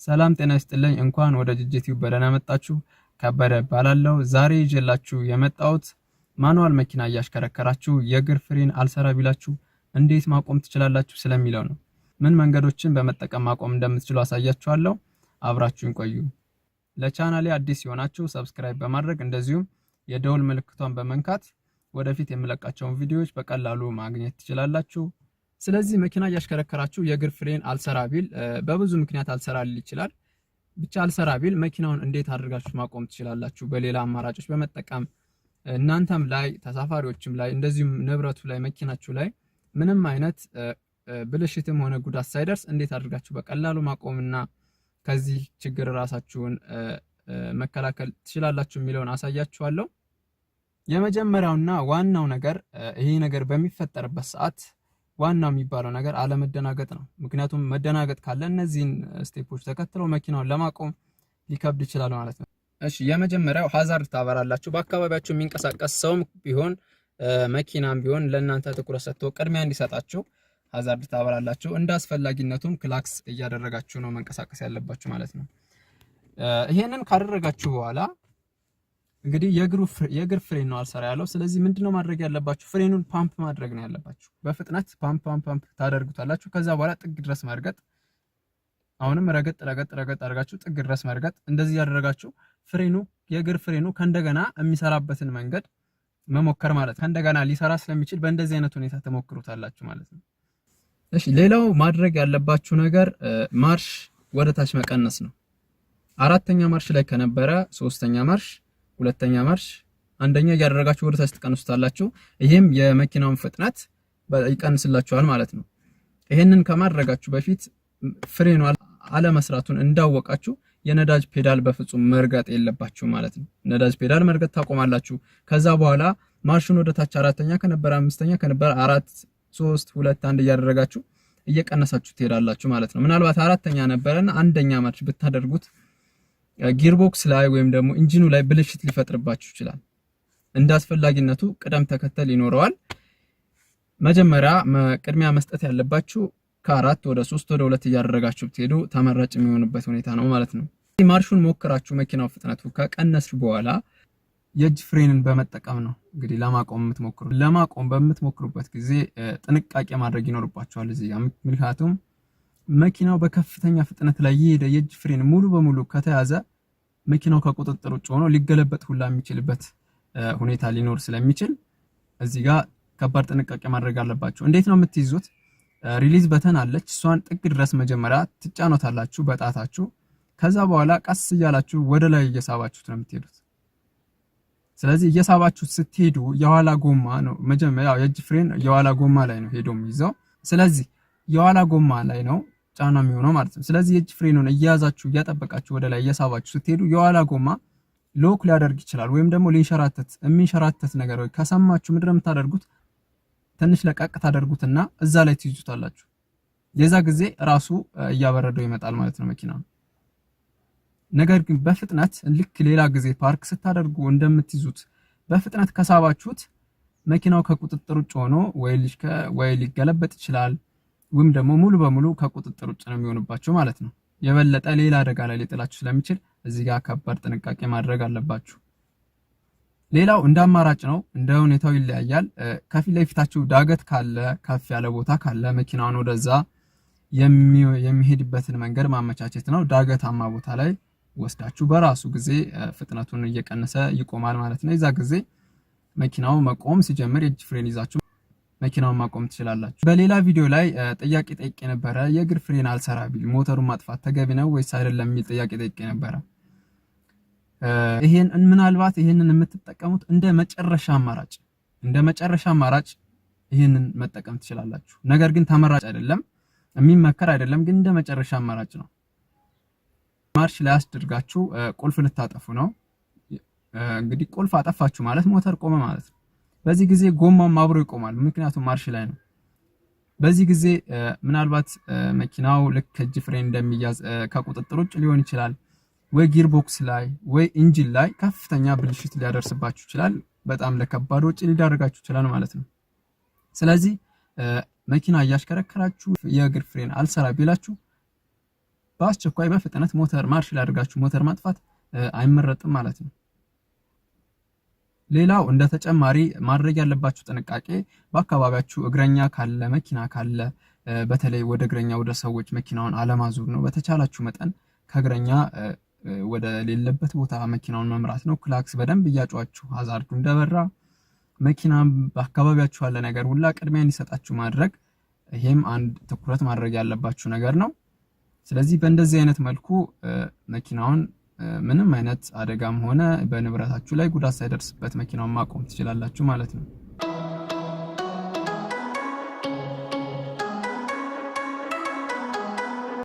ሰላም ጤና ይስጥልኝ። እንኳን ወደ ጂጂቲዩብ በደህና መጣችሁ። ከበደ ባላለው ዛሬ ይዤላችሁ የመጣሁት ማኑዋል መኪና እያሽከረከራችሁ የእግር ፍሬን አልሰራ ቢላችሁ እንዴት ማቆም ትችላላችሁ ስለሚለው ነው። ምን መንገዶችን በመጠቀም ማቆም እንደምትችሉ አሳያችኋለሁ። አብራችሁን ቆዩ። ለቻናሌ አዲስ የሆናችሁ ሰብስክራይብ በማድረግ እንደዚሁም የደውል ምልክቷን በመንካት ወደፊት የምለቃቸውን ቪዲዮዎች በቀላሉ ማግኘት ትችላላችሁ። ስለዚህ መኪና እያሽከረከራችሁ የእግር ፍሬን አልሰራ ቢል በብዙ ምክንያት አልሰራ ሊል ይችላል። ብቻ አልሰራ ቢል መኪናውን እንዴት አድርጋችሁ ማቆም ትችላላችሁ? በሌላ አማራጮች በመጠቀም እናንተም ላይ ተሳፋሪዎችም ላይ እንደዚሁም ንብረቱ ላይ መኪናችሁ ላይ ምንም አይነት ብልሽትም ሆነ ጉዳት ሳይደርስ እንዴት አድርጋችሁ በቀላሉ ማቆምና ከዚህ ችግር ራሳችሁን መከላከል ትችላላችሁ የሚለውን አሳያችኋለሁ። የመጀመሪያውና ዋናው ነገር ይሄ ነገር በሚፈጠርበት ሰዓት ዋናው የሚባለው ነገር አለመደናገጥ ነው። ምክንያቱም መደናገጥ ካለ እነዚህን ስቴፖች ተከትለው መኪናውን ለማቆም ሊከብድ ይችላል ማለት ነው። እሺ የመጀመሪያው ሃዛርድ ታበራላችሁ። በአካባቢያችሁ የሚንቀሳቀስ ሰውም ቢሆን መኪናም ቢሆን ለእናንተ ትኩረት ሰጥቶ ቅድሚያ እንዲሰጣችሁ ሃዛርድ ታበራላችሁ። እንደ አስፈላጊነቱም ክላክስ እያደረጋችሁ ነው መንቀሳቀስ ያለባችሁ ማለት ነው። ይሄንን ካደረጋችሁ በኋላ እንግዲህ የእግር ፍሬን ነው አልሰራ ያለው። ስለዚህ ምንድነው ማድረግ ያለባችሁ? ፍሬኑን ፓምፕ ማድረግ ነው ያለባችሁ። በፍጥነት ፓምፕ ታደርጉታላችሁ። ከዛ በኋላ ጥግ ድረስ መርገጥ፣ አሁንም ረገጥ አድርጋችሁ ጥግ ድረስ መርገጥ። እንደዚህ ያደረጋችሁ የእግር ፍሬኑ ከእንደገና የሚሰራበትን መንገድ መሞከር ማለት ነው። ከእንደገና ሊሰራ ስለሚችል በእንደዚህ አይነት ሁኔታ ተሞክሩታላችሁ ማለት ነው። እሺ ሌላው ማድረግ ያለባችሁ ነገር ማርሽ ወደ ታች መቀነስ ነው። አራተኛ ማርሽ ላይ ከነበረ ሶስተኛ ማርሽ፣ ሁለተኛ ማርሽ፣ አንደኛ እያደረጋችሁ ወደ ታች ትቀንሱታላችሁ። ይሄም የመኪናውን ፍጥነት ይቀንስላችኋል ማለት ነው። ይሄንን ከማድረጋችሁ በፊት ፍሬኑ አለመስራቱን እንዳወቃችሁ የነዳጅ ፔዳል በፍጹም መርገጥ የለባችሁ ማለት ነው። ነዳጅ ፔዳል መርገጥ ታቆማላችሁ። ከዛ በኋላ ማርሹን ወደ ታች አራተኛ ከነበረ አምስተኛ ከነበረ 4 3 2 1 እያደረጋችሁ እየቀነሳችሁ ትሄዳላችሁ ማለት ነው። ምናልባት አራተኛ ነበረና አንደኛ ማርሽ ብታደርጉት ጊርቦክስ ላይ ወይም ደግሞ ኢንጂኑ ላይ ብልሽት ሊፈጥርባችሁ ይችላል። እንደ አስፈላጊነቱ ቅደም ተከተል ይኖረዋል። መጀመሪያ ቅድሚያ መስጠት ያለባችሁ ከ4 ወደ 3 ወደ 2 እያደረጋችሁ ብትሄዱ ተመራጭ የሚሆንበት ሁኔታ ነው ማለት ነው። ማርሹን ሞክራችሁ መኪናው ፍጥነቱ ከቀነስሽ በኋላ የእጅ ፍሬንን በመጠቀም ነው እንግዲህ ለማቆም የምትሞክሩ። ለማቆም በምትሞክሩበት ጊዜ ጥንቃቄ ማድረግ ይኖርባችኋል እዚህ ጋር። ምክንያቱም መኪናው በከፍተኛ ፍጥነት ላይ የሄደ የእጅ ፍሬን ሙሉ በሙሉ ከተያዘ መኪናው ከቁጥጥር ውጭ ሆኖ ሊገለበጥ ሁላ የሚችልበት ሁኔታ ሊኖር ስለሚችል እዚህ ጋር ከባድ ጥንቃቄ ማድረግ አለባችሁ። እንዴት ነው የምትይዙት? ሪሊዝ በተን አለች። እሷን ጥግ ድረስ መጀመሪያ ትጫኖታላችሁ በጣታችሁ። ከዛ በኋላ ቀስ እያላችሁ ወደ ላይ እየሳባችሁት ነው የምትሄዱት። ስለዚህ እየሳባችሁት ስትሄዱ የኋላ ጎማ ነው መጀመሪያ የእጅ ፍሬን የኋላ ጎማ ላይ ነው ሄዶ የሚይዘው። ስለዚህ የኋላ ጎማ ላይ ነው ጫና የሚሆነው ማለት ነው። ስለዚህ የእጅ ፍሬኑን እያያዛችሁ እያጠበቃችሁ ወደ ላይ እየሳባችሁ ስትሄዱ የኋላ ጎማ ሎክ ሊያደርግ ይችላል፣ ወይም ደግሞ የሚንሸራተት ነገር ወይ ከሰማችሁ ምንድነው የምታደርጉት? ትንሽ ለቀቅ ታደርጉትና እዛ ላይ ትይዙታላችሁ። የዛ ጊዜ ራሱ እያበረደው ይመጣል ማለት ነው መኪናው። ነገር ግን በፍጥነት ልክ ሌላ ጊዜ ፓርክ ስታደርጉ እንደምትይዙት በፍጥነት ከሳባችሁት መኪናው ከቁጥጥር ውጭ ሆኖ ወይ ሊገለበጥ ይችላል፣ ወይም ደግሞ ሙሉ በሙሉ ከቁጥጥር ውጭ ነው የሚሆንባችሁ ማለት ነው። የበለጠ ሌላ አደጋ ላይ ሊጥላችሁ ስለሚችል እዚህ ጋር ከባድ ጥንቃቄ ማድረግ አለባችሁ። ሌላው እንደ አማራጭ ነው፣ እንደ ሁኔታው ይለያያል። ከፊት ለፊታችሁ ዳገት ካለ ከፍ ያለ ቦታ ካለ መኪናውን ወደዛ የሚሄድበትን መንገድ ማመቻቸት ነው። ዳገታማ ቦታ ላይ ወስዳችሁ በራሱ ጊዜ ፍጥነቱን እየቀነሰ ይቆማል ማለት ነው። የዛ ጊዜ መኪናው መቆም ሲጀምር የእጅ ፍሬን ይዛችሁ መኪናውን ማቆም ትችላላችሁ። በሌላ ቪዲዮ ላይ ጥያቄ ጠይቄ ነበረ። የእግር ፍሬን አልሰራ ቢል ሞተሩን ማጥፋት ተገቢ ነው ወይስ አይደለም የሚል ጥያቄ ጠይቄ ነበረ። ምናልባት ይሄንን የምትጠቀሙት እንደ መጨረሻ አማራጭ ይሄንን መጠቀም ትችላላችሁ። ነገር ግን ተመራጭ አይደለም፣ የሚመከር አይደለም፣ ግን እንደ መጨረሻ አማራጭ ነው። ማርሽ ላይ አስደርጋችሁ ቁልፍ ልታጠፉ ነው። እንግዲህ ቁልፍ አጠፋችሁ ማለት ሞተር ቆመ ማለት ነው። በዚህ ጊዜ ጎማውም አብሮ ይቆማል፣ ምክንያቱም ማርሽ ላይ ነው። በዚህ ጊዜ ምናልባት መኪናው ልክ እጅ ፍሬን እንደሚያዝ ከቁጥጥር ውጭ ሊሆን ይችላል፣ ወይ ጊርቦክስ ላይ ወይ ኢንጂን ላይ ከፍተኛ ብልሽት ሊያደርስባችሁ ይችላል። በጣም ለከባድ ወጪ ሊዳረጋችሁ ይችላል ማለት ነው። ስለዚህ መኪና እያሽከረከራችሁ የእግር ፍሬን አልሰራ ቢላችሁ በአስቸኳይ በፍጥነት ሞተር ማርሽ ላይ አድርጋችሁ ሞተር ማጥፋት አይመረጥም ማለት ነው። ሌላው እንደ ተጨማሪ ማድረግ ያለባችሁ ጥንቃቄ በአካባቢያችሁ እግረኛ ካለ መኪና ካለ በተለይ ወደ እግረኛ ወደ ሰዎች መኪናውን አለማዞር ነው። በተቻላችሁ መጠን ከእግረኛ ወደ ሌለበት ቦታ መኪናውን መምራት ነው። ክላክስ በደንብ እያጫዋችሁ ሀዛርዱ እንደበራ መኪና በአካባቢያችሁ ያለ ነገር ሁላ ቅድሚያ እንዲሰጣችሁ ማድረግ፣ ይሄም አንድ ትኩረት ማድረግ ያለባችሁ ነገር ነው። ስለዚህ በእንደዚህ አይነት መልኩ መኪናውን ምንም አይነት አደጋም ሆነ በንብረታችሁ ላይ ጉዳት ሳይደርስበት መኪናውን ማቆም ትችላላችሁ ማለት ነው።